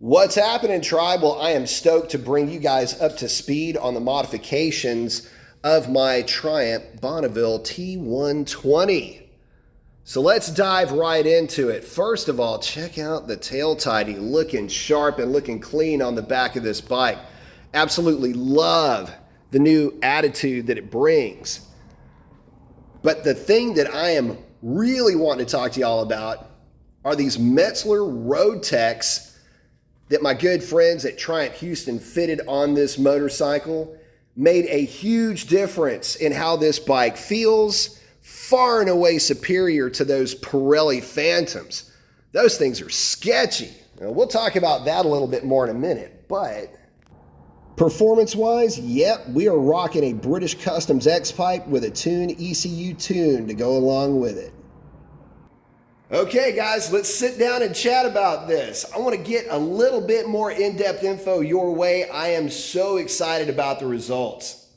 What's happening, tribe? Well, I am stoked to bring you guys up to speed on the modifications of my Triumph Bonneville T120. So let's dive right into it. First of all, check out the tail tidy, looking sharp and looking clean on the back of this bike. Absolutely love the new attitude that it brings. But the thing that I am really wanting to talk to y'all about are these Metzler Road Techs that my good friends at Triumph Houston fitted on this motorcycle. Made a huge difference in how this bike feels, far and away superior to those Pirelli Phantoms. Those things are sketchy. Now, we'll talk about that a little bit more in a minute, but performance-wise, yep, we are rocking a British Customs X-Pipe with a Tune ECU tune to go along with it. Okay, guys, let's sit down and chat about this. I want to get a little bit more in-depth info your way. I am so excited about the results.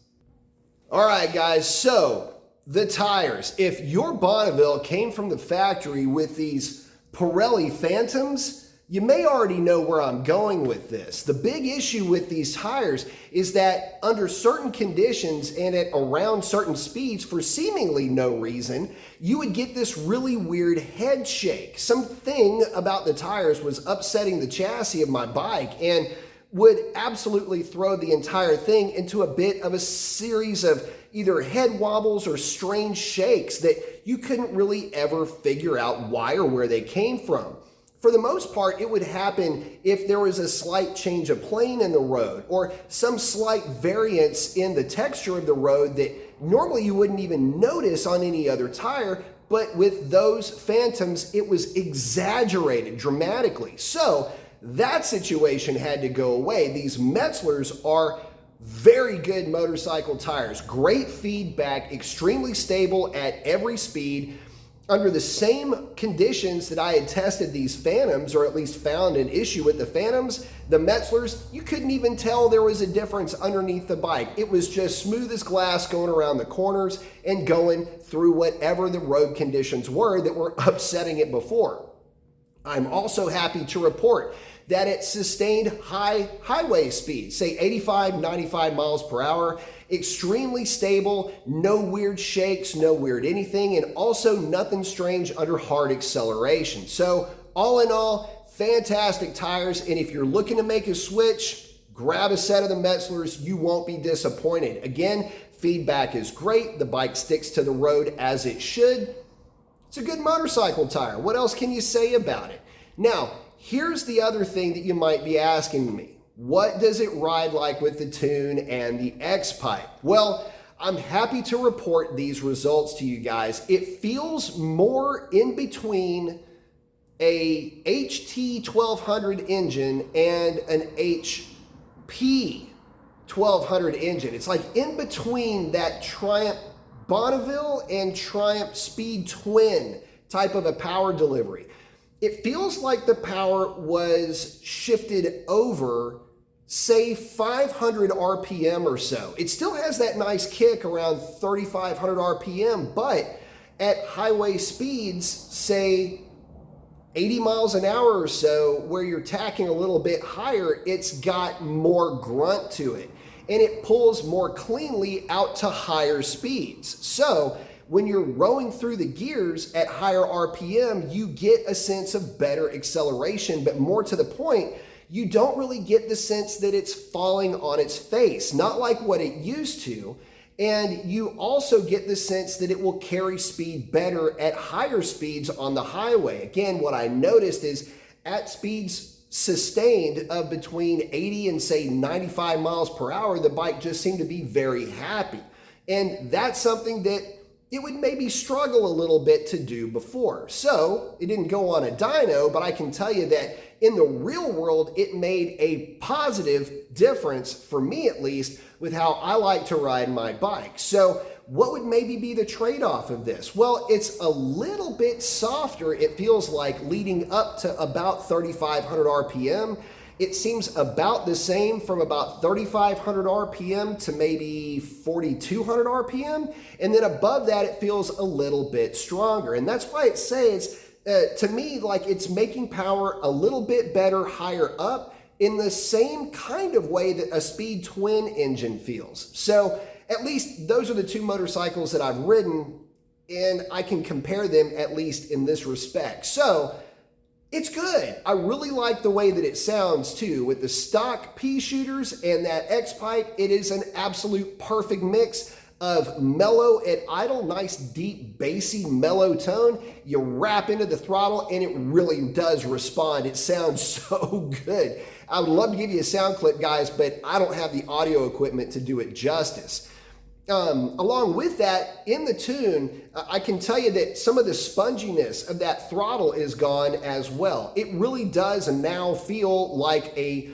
All right, guys, so the tires. If your Bonneville came from the factory with these Pirelli Phantoms, you may already know where I'm going with this. The big issue with these tires is that under certain conditions and at around certain speeds for seemingly no reason, you would get this really weird head shake. Something about the tires was upsetting the chassis of my bike and would absolutely throw the entire thing into a bit of a series of either head wobbles or strange shakes that you couldn't really ever figure out why or where they came from. For the most part, it would happen if there was a slight change of plane in the road or some slight variance in the texture of the road that normally you wouldn't even notice on any other tire, but with those Phantoms, it was exaggerated dramatically. So that situation had to go away. These Metzlers are very good motorcycle tires, great feedback, extremely stable at every speed. Under the same conditions that I had tested these Phantoms, or at least found an issue with the Phantoms, the Metzlers, you couldn't even tell there was a difference underneath the bike. It was just smooth as glass going around the corners and going through whatever the road conditions were that were upsetting it before. I'm also happy to report that it sustained high highway speeds, say 85, 95 miles per hour, extremely stable, no weird shakes, no weird anything, and also nothing strange under hard acceleration. So all in all, fantastic tires, and if you're looking to make a switch, grab a set of the Metzlers, you won't be disappointed. Again, feedback is great, the bike sticks to the road as it should. It's a good motorcycle tire. What else can you say about it? Now, here's the other thing that you might be asking me. What does it ride like with the Tune and the X-Pipe? Well, I'm happy to report these results to you guys. It feels more in between a HT 1200 engine and an HP 1200 engine. It's like in between that Triumph Bonneville and Triumph Speed Twin type of a power delivery. It feels like the power was shifted over, say, 500 RPM or so. It still has that nice kick around 3,500 RPM, but at highway speeds, say 80 miles an hour or so, where you're tacking a little bit higher, it's got more grunt to it. And it pulls more cleanly out to higher speeds. So when you're rowing through the gears at higher RPM, you get a sense of better acceleration, but more to the point, you don't really get the sense that it's falling on its face, not like what it used to. And you also get the sense that it will carry speed better at higher speeds on the highway. Again, what I noticed is at speeds sustained of between 80 and say 95 miles per hour, the bike just seemed to be very happy. And that's something that it would maybe struggle a little bit to do before. So it didn't go on a dyno, but I can tell you that in the real world, it made a positive difference, for me at least, with how I like to ride my bike. So what would maybe be the trade-off of this? Well, it's a little bit softer, it feels like, leading up to about 3,500 RPM. It seems about the same from about 3,500 RPM to maybe 4,200 RPM. And then above that, it feels a little bit stronger. And that's why it says to me, like it's making power a little bit better higher up in the same kind of way that a Speed Twin engine feels. So at least those are the two motorcycles that I've ridden, and I can compare them at least in this respect. So it's good. I really like the way that it sounds too. With the stock pea shooters and that X-pipe, it is an absolute perfect mix of mellow at idle, nice deep bassy mellow tone. You wrap into the throttle and it really does respond. It sounds so good. I would love to give you a sound clip, guys, but I don't have the audio equipment to do it justice. Along with that, in the tune, I can tell you that some of the sponginess of that throttle is gone as well. It really does now feel like a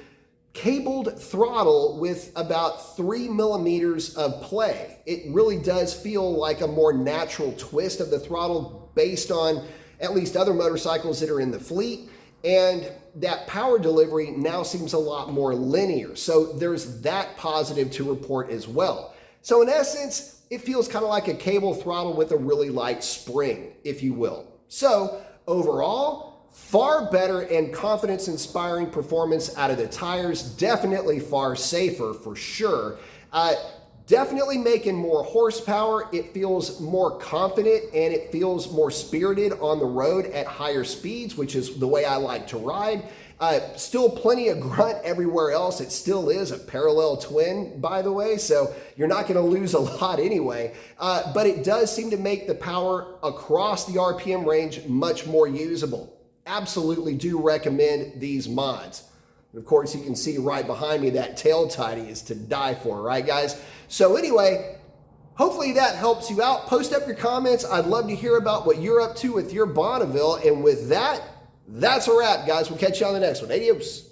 cabled throttle with about 3 millimeters of play. It really does feel like a more natural twist of the throttle based on at least other motorcycles that are in the fleet. And that power delivery now seems a lot more linear. So there's that positive to report as well. So in essence, it feels kind of like a cable throttle with a really light spring, if you will. So overall, far better and confidence-inspiring performance out of the tires. Definitely far safer for sure. Definitely making more horsepower. It feels more confident and it feels more spirited on the road at higher speeds, which is the way I like to ride. Still plenty of grunt everywhere else. It still is a parallel twin, by the way, so you're not going to lose a lot anyway. But it does seem to make the power across the RPM range much more usable. Absolutely do recommend these mods. Of course, you can see right behind me that tail tidy is to die for, right, guys? So anyway, hopefully that helps you out. Post up your comments. I'd love to hear about what you're up to with your Bonneville. And with that, that's a wrap, guys. We'll catch you on the next one. Adios.